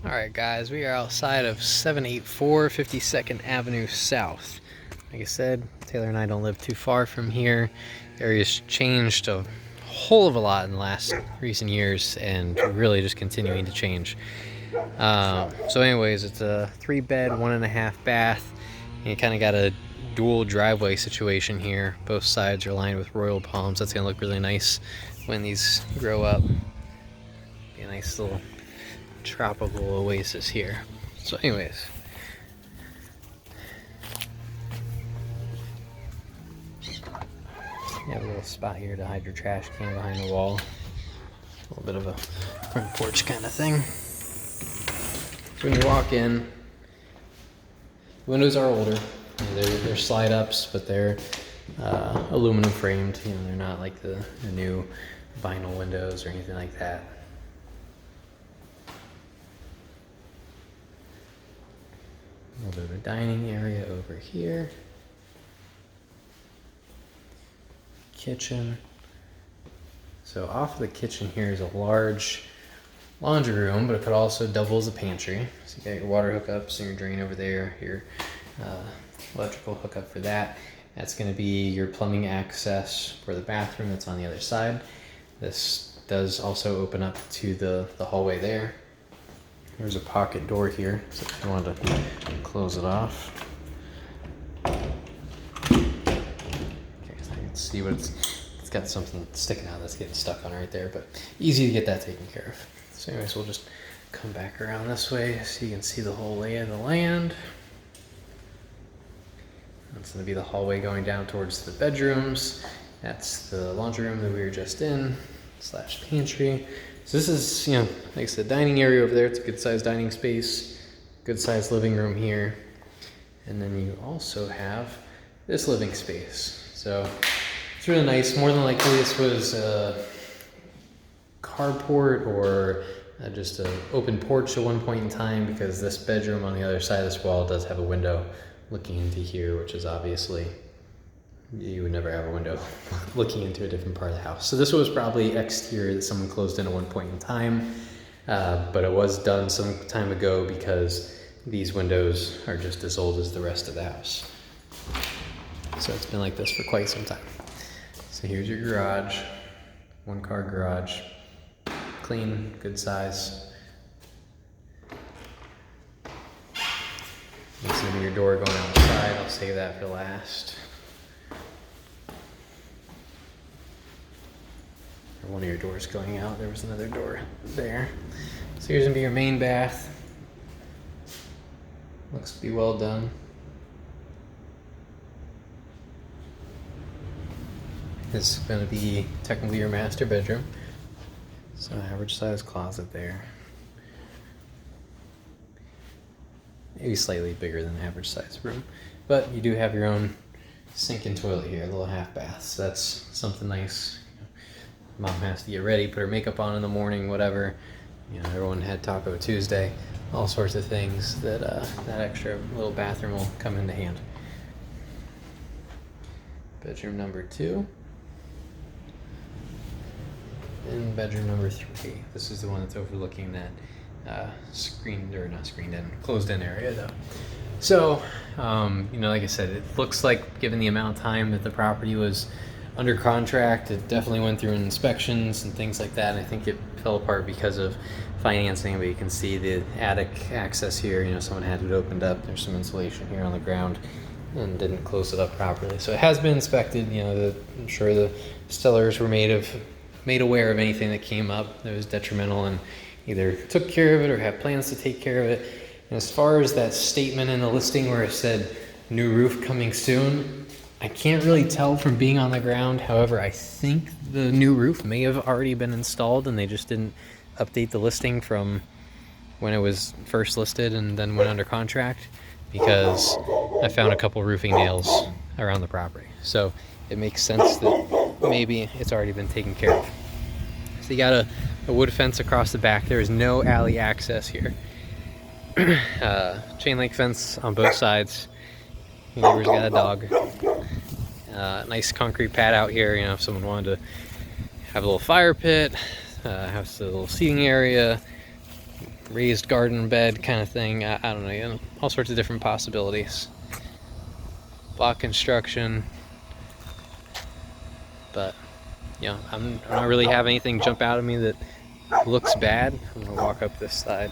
Alright guys, we are outside of 784 52nd Avenue South. Like I said, Taylor and I don't live too far from here. The area's changed a whole of a lot in the last recent years and really just continuing to change. So anyways, it's a 3-bed, 1.5 bath. And you kind of got a dual driveway situation here. Both sides are lined with royal palms. That's going to look really nice when these grow up. Be a nice little tropical oasis here. So anyways, you have a little spot here to hide your trash can behind the wall. A little bit of a front porch kind of thing. So when you walk in, the windows are older. They're slide ups, but they're aluminum framed. You know, they're not like the new vinyl windows or anything like that. A little bit of a dining area over here. Kitchen. So off of the kitchen here is a large laundry room, but it could also double as a pantry. So you got your water hookups and your drain over there, your electrical hookup for that. That's going to be your plumbing access for the bathroom that's on the other side. This does also open up to the hallway there. There's a pocket door here, so if you wanted to close it off. Okay, so I can see what it's got something sticking out that's getting stuck on right there, but easy to get that taken care of. So anyways, we'll just come back around this way so you can see the whole lay of the land. That's going to be the hallway going down towards the bedrooms. That's the laundry room that we were just in, / pantry. So this is, you know, like I said, dining area over there. It's a good sized dining space, good sized living room here. And then you also have this living space. So it's really nice. More than likely this was a carport or just an open porch at one point in time, because this bedroom on the other side of this wall does have a window looking into here, which is obviously, you would never have a window looking into a different part of the house. So this was probably exterior that someone closed in at one point in time, but it was done some time ago because these windows are just as old as the rest of the house. So it's been like this for quite some time. So here's your garage, 1-car garage, clean, good size. This is your door going outside. I'll save that for last. One of your doors going out. There was another door there. So here's gonna be your main bath. Looks to be well done. This is gonna be technically your master bedroom. So average size closet there. Maybe slightly bigger than the average size room. But you do have your own sink and toilet here, a little half bath. So that's something nice. Mom has to get ready, put her makeup on in the morning, whatever. You know, everyone had Taco Tuesday, all sorts of things that that extra little bathroom will come into hand. Bedroom number 2. And bedroom number 3. This is the one that's overlooking that closed in area though. So, you know, like I said, it looks like, given the amount of time that the property was under contract, it definitely went through inspections and things like that. And I think it fell apart because of financing, but you can see the attic access here. You know, someone had it opened up. There's some insulation here on the ground and didn't close it up properly. So it has been inspected. You know, I'm sure the sellers were made aware of anything that came up that was detrimental and either took care of it or have plans to take care of it. And as far as that statement in the listing where it said new roof coming soon, I can't really tell from being on the ground. However, I think the new roof may have already been installed and they just didn't update the listing from when it was first listed and then went under contract, because I found a couple roofing nails around the property. So it makes sense that maybe it's already been taken care of. So you got a wood fence across the back. There is no alley access here. Chain link fence on both sides. Your neighbor's got a dog. Nice concrete pad out here. You know, if someone wanted to have a little fire pit, have a little seating area, raised garden bed kind of thing. I don't know, you know, all sorts of different possibilities. Block construction, but you know, I don't really have anything jump out at me that looks bad. I'm gonna walk up this side.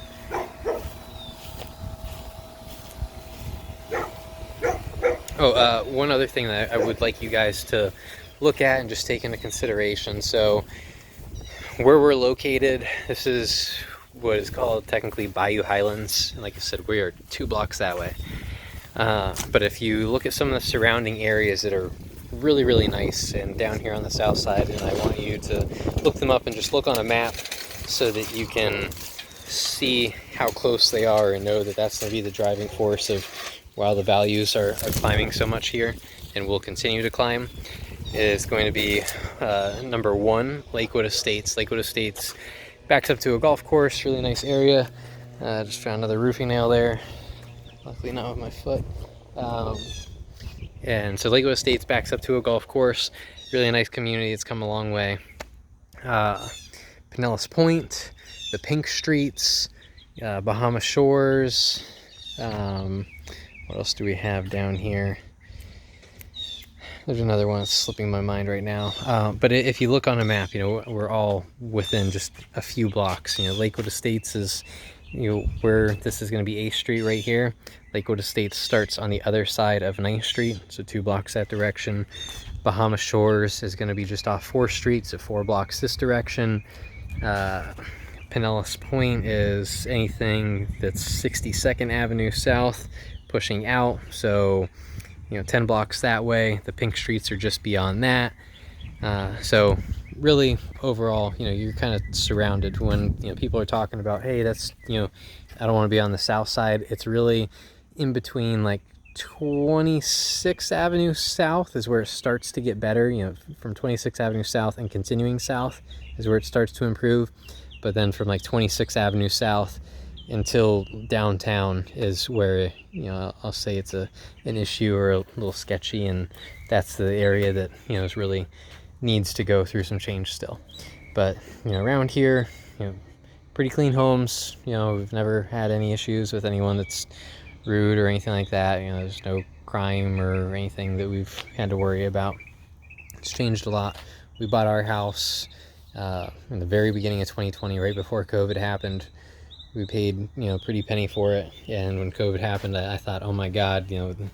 Oh, one other thing that I would like you guys to look at and just take into consideration. So where we're located, this is what is called technically Bayou Highlands. And like I said, we are 2 blocks that way. But if you look at some of the surrounding areas that are really, really nice and down here on the south side, and I want you to look them up and just look on a map so that you can see how close they are and know that that's going to be the driving force of while the values are climbing so much here and will continue to climb, is going to be number 1, Lakewood Estates. Lakewood Estates backs up to a golf course, really nice area. Just found another roofing nail there. Luckily not with my foot. And so Lakewood Estates backs up to a golf course. Really nice community. It's come a long way. Pinellas Point, the Pink Streets, Bahama Shores. What else do we have down here? There's another one that's slipping my mind right now. But if you look on a map, you know, we're all within just a few blocks. You know, Lakewood Estates is, you know, where this is going to be 8th Street right here. Lakewood Estates starts on the other side of 9th Street, so 2 blocks that direction. Bahama Shores is going to be just off 4th Street, so 4 blocks this direction. Pinellas Point is anything that's 62nd Avenue South, pushing out, so you know, 10 blocks that way. The Pink Streets are just beyond that. So really overall, you know, you're kind of surrounded when, you know, people are talking about, hey, that's, you know, I don't want to be on the south side. It's really in between, like 26th Avenue South is where it starts to get better. You know, from 26th Avenue South and continuing south is where it starts to improve. But then from like 26th Avenue South until downtown is where, you know, I'll say it's an issue or a little sketchy, and that's the area that, you know, is really needs to go through some change still. But, you know, around here, you know, pretty clean homes. You know, we've never had any issues with anyone that's rude or anything like that. You know, there's no crime or anything that we've had to worry about. It's changed a lot. We bought our house in the very beginning of 2020, right before COVID happened. We paid, you know, a pretty penny for it, and when COVID happened, I thought, oh my God, you know, the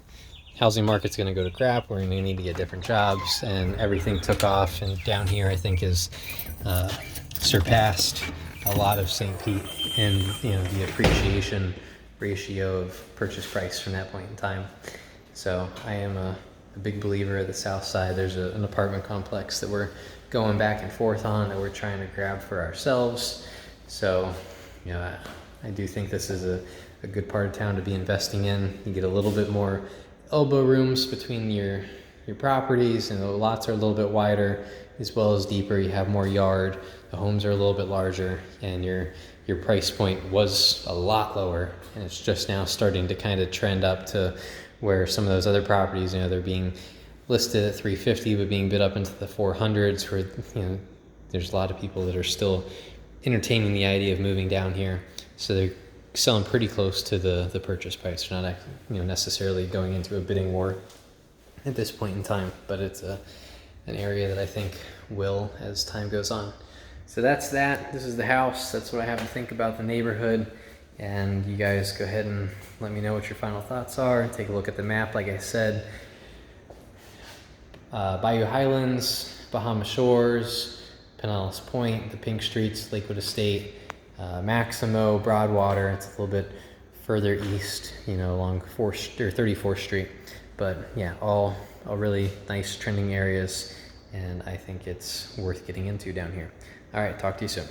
housing market's going to go to crap. We're going to need to get different jobs, and everything took off. And down here, I think, is surpassed a lot of St. Pete, and you know, the appreciation ratio of purchase price from that point in time. So I am a big believer of the South Side. There's an apartment complex that we're going back and forth on that we're trying to grab for ourselves. So, you know, I do think this is a good part of town to be investing in. You get a little bit more elbow rooms between your properties, and the lots are a little bit wider as well as deeper. You have more yard, the homes are a little bit larger, and your price point was a lot lower, and it's just now starting to kind of trend up to where some of those other properties, you know, they're being listed at $350 but being bid up into the 400s, where, you know, there's a lot of people that are still entertaining the idea of moving down here, so they're selling pretty close to the purchase price. They're not, you know, necessarily going into a bidding war at this point in time, but it's an area that I think will as time goes on. So that's that. This is the house. That's what I have to think about the neighborhood, and you guys go ahead and let me know what your final thoughts are. Take a look at the map. Like I said, Bayou Highlands, Bahama Shores, Pinellas Point, the Pink Streets, Lakewood Estate, Maximo, Broadwater. It's a little bit further east, you know, along 34th Street. But yeah, all really nice trending areas, and I think it's worth getting into down here. All right, talk to you soon.